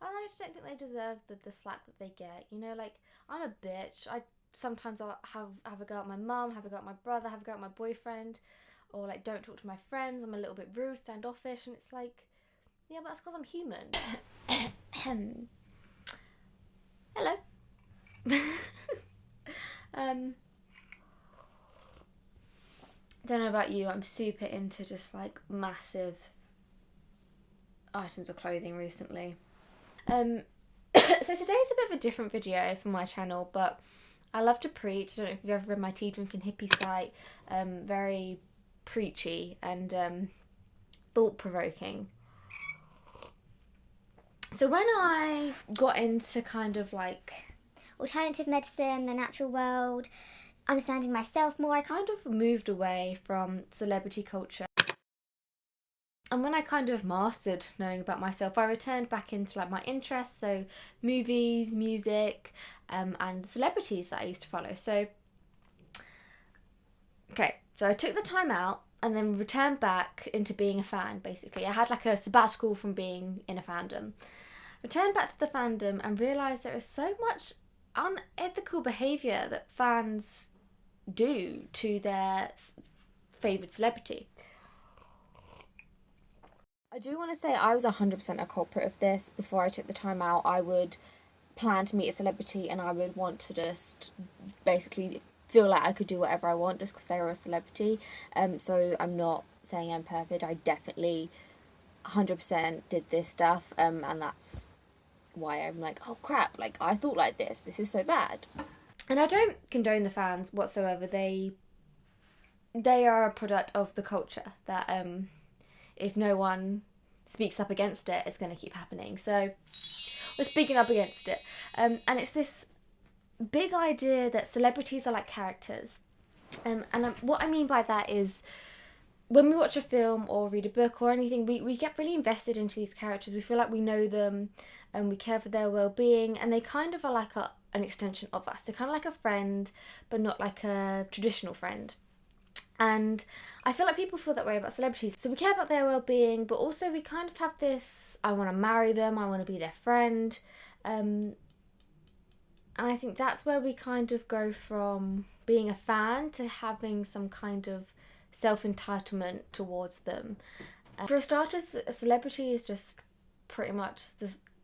I just don't think they deserve the slack that they get. You know, like, I'm a bitch. Sometimes I'll have a go at my mum, have a go at my brother, have a go at my boyfriend, or like don't talk to my friends. I'm a little bit rude, standoffish, and it's like, yeah, but that's because I'm human. Hello. Don't know about you, I'm super into just like massive items of clothing recently. So today's a bit of a different video from my channel, but I love to preach. I don't know if you've ever read my tea drinking hippie site. Very preachy and thought-provoking. So when I got into kind of like alternative medicine, the natural world, understanding myself more, I kind of moved away from celebrity culture. And when I kind of mastered knowing about myself, I returned back into like my interests, so movies, music, and celebrities that I used to follow. So I took the time out and then returned back into being a fan, basically. I had like a sabbatical from being in a fandom. Returned back to the fandom and realised there is so much unethical behaviour that fans do to their favoured celebrity. I do want to say I was 100% a culprit of this. Before I took the time out, I would plan to meet a celebrity and I would want to just basically feel like I could do whatever I want just because they were a celebrity. So I'm not saying I'm perfect. I definitely 100% did this stuff, and that's why I'm like, oh crap, like I thought like this is so bad. And I don't condone the fans whatsoever. They are a product of the culture that if no one speaks up against it, it's going to keep happening. So we're speaking up against it. And it's this big idea that celebrities are like characters. And what I mean by that is when we watch a film or read a book or anything, we get really invested into these characters. We feel like we know them and we care for their well-being. And they kind of are like an extension of us. They're kind of like a friend, but not like a traditional friend. And I feel like people feel that way about celebrities. So we care about their well-being, but also we kind of have this, I want to marry them, I want to be their friend. And I think that's where we kind of go from being a fan to having some kind of self-entitlement towards them. For starters, a celebrity is just pretty much,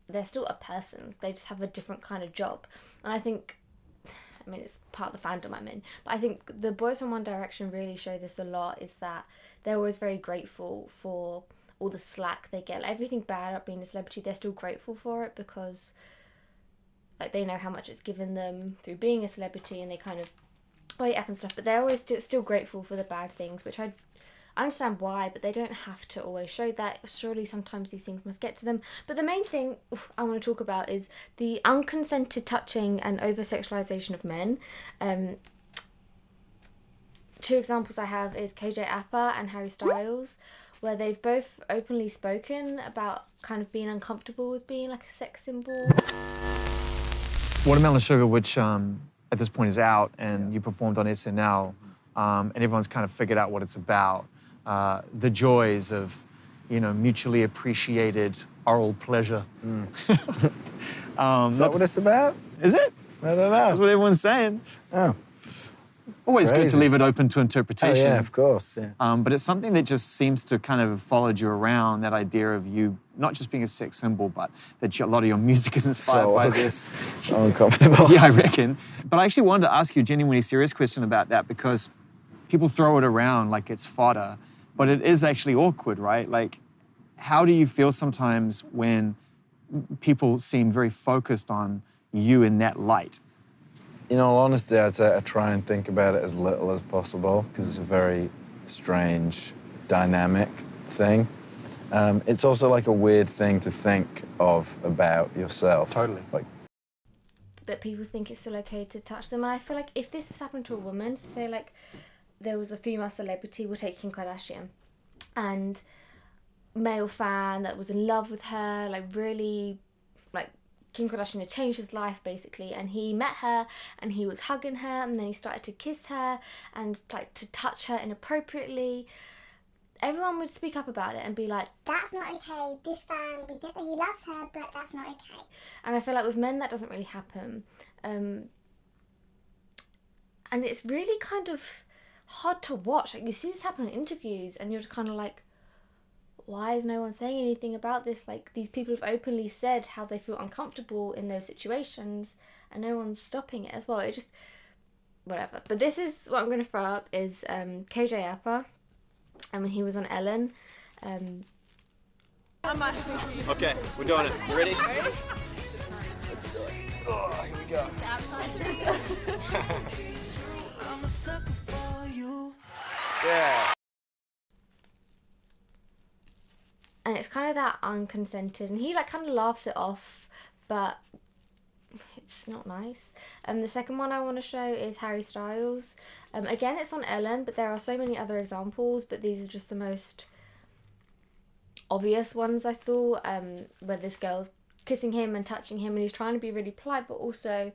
they're still a person. They just have a different kind of job. And I think, I mean, it's part of the fandom I'm in, but I think the boys from One Direction really show this a lot, is that they're always very grateful for all the slack they get. Like, everything bad about being a celebrity, they're still grateful for it because like they know how much it's given them through being a celebrity, and they kind of wait up and stuff, but they're always still grateful for the bad things, which I understand why, but they don't have to always show that. Surely sometimes these things must get to them. But the main thing I want to talk about is the unconsented touching and over-sexualization of men. Two examples I have is KJ Appa and Harry Styles, where they've both openly spoken about kind of being uncomfortable with being like a sex symbol. Watermelon Sugar, which at this point is out, and you performed on SNL, and everyone's kind of figured out what it's about. The joys of, you know, mutually appreciated oral pleasure. Is that what it's about? Is it? I don't know. That's what everyone's saying. Oh. Always Crazy. good to leave it open to interpretation. Oh, yeah, of course, yeah. But it's something that just seems to kind of have followed you around, that idea of you not just being a sex symbol, but that a lot of your music is inspired by this. So uncomfortable. Yeah, I reckon. But I actually wanted to ask you a genuinely serious question about that, because people throw it around like it's fodder, but it is actually awkward, right? Like, how do you feel sometimes when people seem very focused on you in that light? In all honesty, I'd say I try and think about it as little as possible, because it's a very strange, dynamic thing. It's also like a weird thing to think of about yourself. Totally. Like, but people think it's still okay to touch them. And I feel like if this was happening to a woman, say like there was a female celebrity, we'll take Kim Kardashian, and male fan that was in love with her, like really, like Kim Kardashian had changed his life basically, and he met her and he was hugging her and then he started to kiss her and like to touch her inappropriately. everyone would speak up about it and be like, that's not okay, this fan, we get that he loves her, but that's not okay. and I feel like with men that doesn't really happen. And it's really kind of hard to watch. Like, you see this happen in interviews and you're just kind of like, why is no one saying anything about this? Like, these people have openly said how they feel uncomfortable in those situations and no one's stopping it as well. It just, whatever. But this is what I'm going to throw up is KJ Apa, and when he was on Ellen. Okay, we're doing it. You ready? Let's do it. Oh, here we go. I'm a sucker for you. Yeah. And it's kind of that unconsented, and he like kind of laughs it off, but it's not nice. The second one I want to show is Harry Styles. Again, it's on Ellen, but there are so many other examples, but these are just the most obvious ones, I thought, where this girl's kissing him and touching him and he's trying to be really polite, but also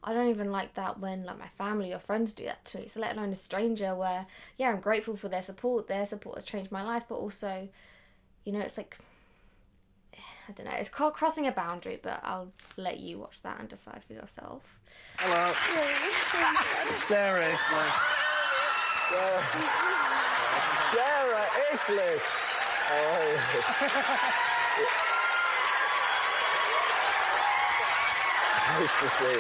I don't even like that when like my family or friends do that to me, so let alone a stranger, where yeah, I'm grateful for their support has changed my life, but also, you know, it's like, I don't know, it's crossing a boundary, but I'll let you watch that and decide for yourself. Hello. Sarah Islis. Sarah Islis! Oh. Nice to see you.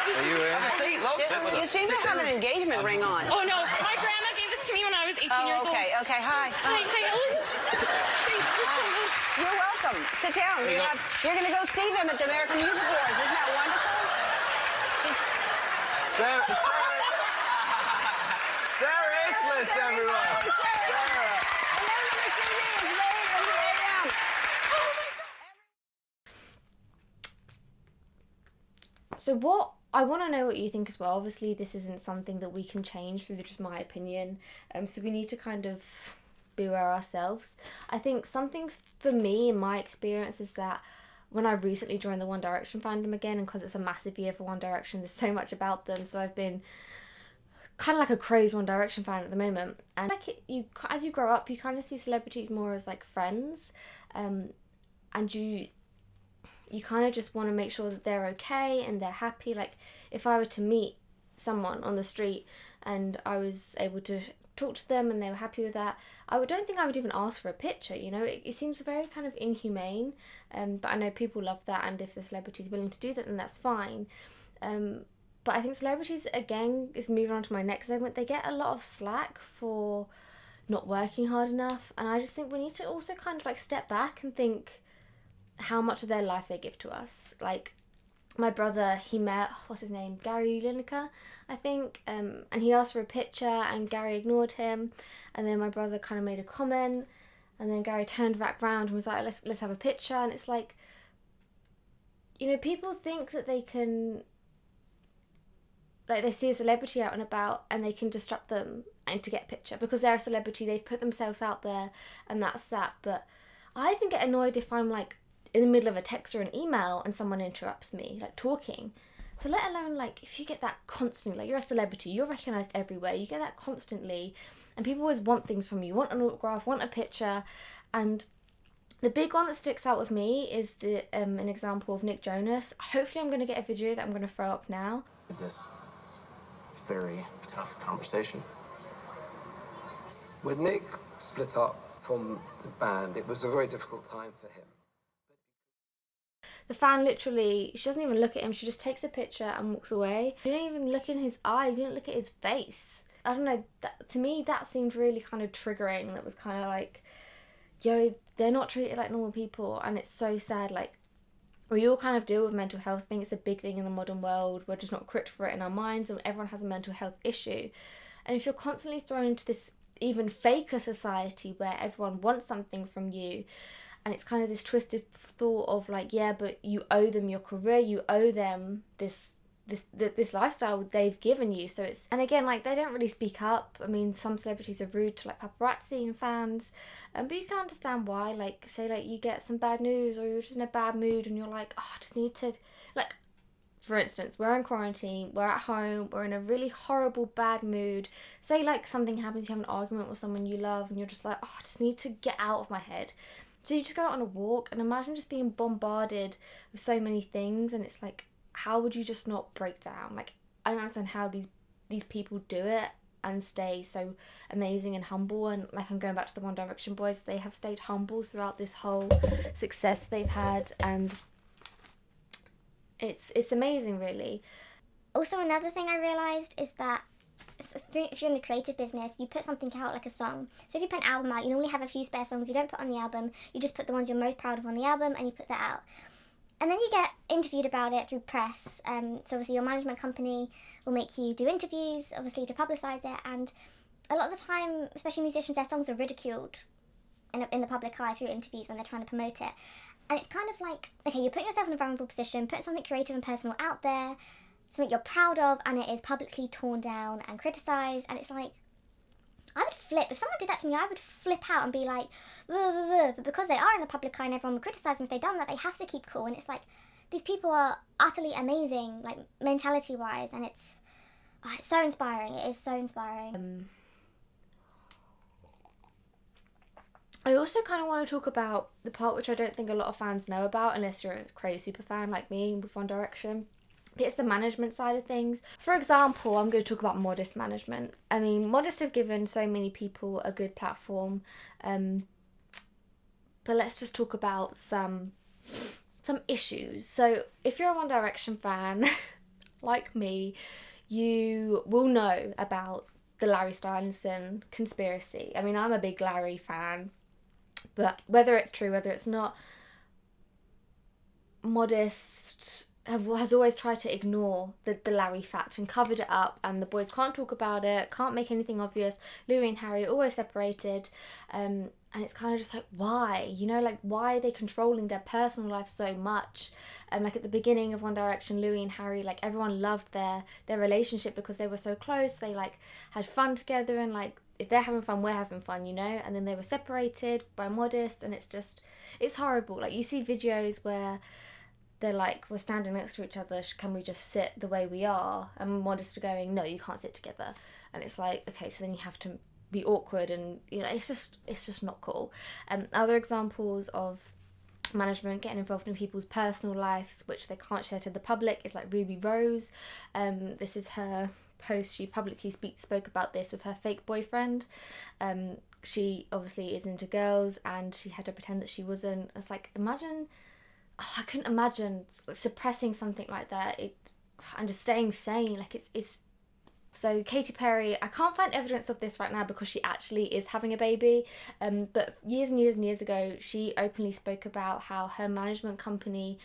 Are you in? Have a seat, love. Sit with You us. seem to have an engagement ring on. Oh no, my grandma gave this to me when I was 18 years old. Okay, hi. Hi, Ellen. Thank you so much. You're welcome. Sit down. You're going to go see them at the American Music Awards. Isn't that wonderful? Sarah Islis, everyone. Sarah. The name of the CD is Made in the AM. So what, I want to know what you think as well. Obviously this isn't something that we can change through just my opinion, so we need to kind of beware ourselves. I think something for me in my experience is that when I recently joined the One Direction fandom again, and because it's a massive year for One Direction, there's so much about them, so I've been kind of like a crazed One Direction fan at the moment. And like as you grow up, you kind of see celebrities more as like friends, and you kind of just want to make sure that they're okay and they're happy. Like if I were to meet someone on the street and I was able to talk to them and they were happy with that, don't think I would even ask for a picture, you know. It seems very kind of inhumane, but I know people love that, and if the celebrity is willing to do that, then that's fine. But I think celebrities, again, is moving on to my next segment, they get a lot of slack for not working hard enough, and I just think we need to also kind of like step back and think how much of their life they give to us. Like my brother, he met, what's his name, Gary Lineker, I think, and he asked for a picture and Gary ignored him, and then my brother kind of made a comment, and then Gary turned back round and was like, let's have a picture. And it's like, you know, people think that they can, like they see a celebrity out and about and they can disrupt them and to get a picture because they're a celebrity, they've put themselves out there and that's that. But I even get annoyed if I'm like in the middle of a text or an email and someone interrupts me, like talking. So let alone like if you get that constantly, like you're a celebrity, you're recognised everywhere, you get that constantly, and people always want things from you, want an autograph, want a picture. And the big one that sticks out with me is an example of Nick Jonas. Hopefully I'm going to get a video that I'm going to throw up now. This very tough conversation. When Nick split up from the band, it was a very difficult time for him. The fan literally, she doesn't even look at him, she just takes a picture and walks away. You don't even look in his eyes, you don't look at his face. I don't know, to me that seemed really kind of triggering. That was kind of like, yo, they're not treated like normal people, and it's so sad. Like, we all kind of deal with mental health. I think it's a big thing in the modern world. We're just not equipped for it in our minds, and everyone has a mental health issue. And if you're constantly thrown into this even faker society where everyone wants something from you, and it's kind of this twisted thought of like, yeah, but you owe them your career, you owe them this lifestyle they've given you. So it's, and again, like they don't really speak up. I mean, some celebrities are rude to like paparazzi and fans, but you can understand why. Like say like you get some bad news or you're just in a bad mood and you're like, oh, I just need to, like, for instance, we're in quarantine, we're at home, we're in a really horrible, bad mood. Say, like, something happens, you have an argument with someone you love, and you're just like, oh, I just need to get out of my head. So you just go out on a walk, and imagine just being bombarded with so many things, and it's like, how would you just not break down? Like, I don't understand how these people do it and stay so amazing and humble. And, like, I'm going back to the One Direction boys, they have stayed humble throughout this whole success they've had, and it's amazing, really. Also, another thing I realised is that if you're in the creative business, you put something out, like a song. So if you put an album out, you normally have a few spare songs you don't put on the album. You just put the ones you're most proud of on the album, and you put that out. And then you get interviewed about it through press. So obviously your management company will make you do interviews, obviously, to publicise it. And a lot of the time, especially musicians, their songs are ridiculed in the public eye through interviews when they're trying to promote it. And it's kind of like, okay, you're putting yourself in a vulnerable position, putting something creative and personal out there, something you're proud of, and it is publicly torn down and criticised. And it's like, I would flip. If someone did that to me, I would flip out and be like, "Blah, blah, blah." But because they are in the public eye and everyone would criticise them if they've done that, they have to keep cool. And it's like, these people are utterly amazing, like, mentality-wise, and it's so inspiring. It is so inspiring. I also kind of want to talk about the part which I don't think a lot of fans know about, unless you're a crazy super fan like me with One Direction. It's the management side of things. For example, I'm going to talk about Modest management. I mean, Modest have given so many people a good platform, but let's just talk about some issues. So if you're a One Direction fan, like me, you will know about the Larry Stylingson conspiracy. I mean, I'm a big Larry fan, but whether it's true, whether it's not, Modest has always tried to ignore the Larry fact and covered it up, and the boys can't talk about it, can't make anything obvious. Louis and Harry are always separated, and it's kind of just like, why? You know, like, why are they controlling their personal life so much? Like, at the beginning of One Direction, Louis and Harry, like, everyone loved their relationship because they were so close. They, like, had fun together, and, like, if they're having fun, we're having fun, you know? And then they were separated by Modest, and it's horrible. Like, you see videos where they're like, we're standing next to each other, can we just sit the way we are? And Modest are going, no, you can't sit together. And it's like, okay, so then you have to be awkward, and, you know, it's just not cool. Other examples of management getting involved in people's personal lives, which they can't share to the public, is like Ruby Rose. This is her post. She publicly spoke about this with her fake boyfriend. She obviously is into girls, and she had to pretend that she wasn't. It's like, imagine... I couldn't imagine suppressing something like that and just staying sane. Like, it's so Katy Perry, I can't find evidence of this right now because she actually is having a baby, but years and years and years ago, she openly spoke about how her management company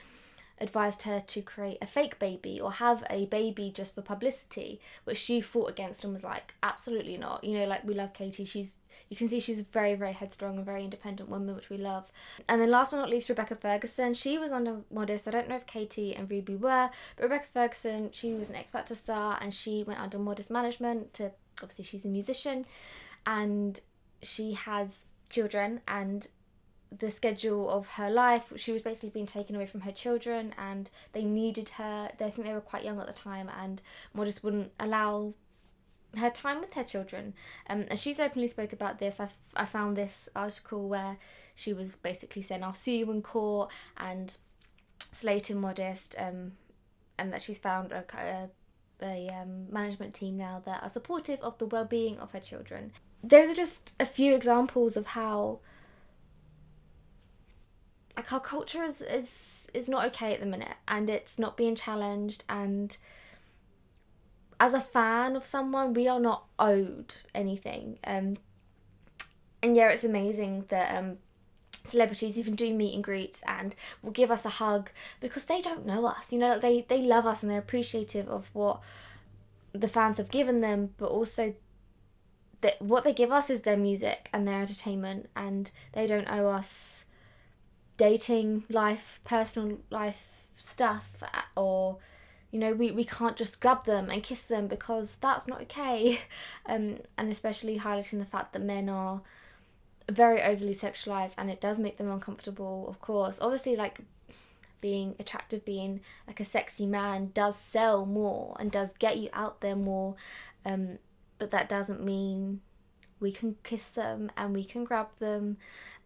advised her to create a fake baby or have a baby just for publicity, which she fought against and was like, absolutely not. You know, like, we love Katy. You can see she's a very, very headstrong and very independent woman, which we love. And then last but not least, Rebecca Furgerson. She was under Modest. I don't know if Katy and Ruby were, but Rebecca Furgerson, she was an X Factor star, and she went under Modest management obviously she's a musician, and she has children, and the schedule of her life, she was basically being taken away from her children, and they needed her. I think they were quite young at the time, and Modest wouldn't allow her time with her children. And she's openly spoke about this. I found this article where she was basically saying, I'll sue you in court, and slating Modest, and that she's found a management team now that are supportive of the well-being of her children. Those are just a few examples of how, like, our culture is not okay at the minute, and it's not being challenged, and as a fan of someone, we are not owed anything. And yeah, it's amazing that celebrities even do meet and greets and will give us a hug because they don't know us. You know, they love us and they're appreciative of what the fans have given them, but also that what they give us is their music and their entertainment, and they don't owe us dating life, personal life stuff, or, you know, we can't just grab them and kiss them because that's not okay. And especially highlighting the fact that men are very overly sexualised, and it does make them uncomfortable, of course. Obviously, like, being attractive, being like a sexy man does sell more and does get you out there more, but that doesn't mean we can kiss them and we can grab them.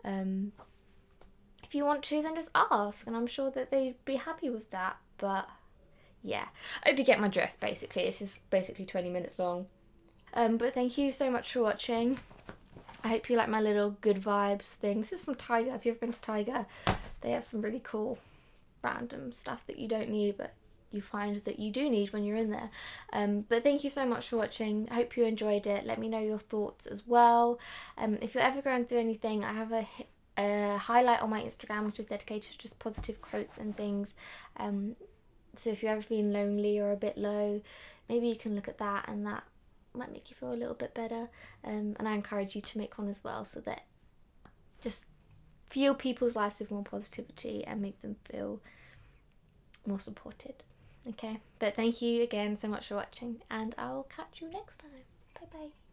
If you want to, then just ask, and I'm sure that they'd be happy with that. But yeah, I hope you get my drift. Basically, this is basically 20 minutes long. But thank you so much for watching. I hope you like my little good vibes thing. This is from Tiger. If you've ever been to Tiger, they have some really cool random stuff that you don't need, but you find that you do need when you're in there. But thank you so much for watching. I hope you enjoyed it. Let me know your thoughts as well. If you're ever going through anything, I have a highlight on my Instagram which is dedicated to just positive quotes and things. So if you've ever been lonely or a bit low, maybe you can look at that, and that might make you feel a little bit better. And I encourage you to make one as well, so that just fuel people's lives with more positivity and make them feel more supported. Okay, but thank you again so much for watching, and I'll catch you next time. Bye bye.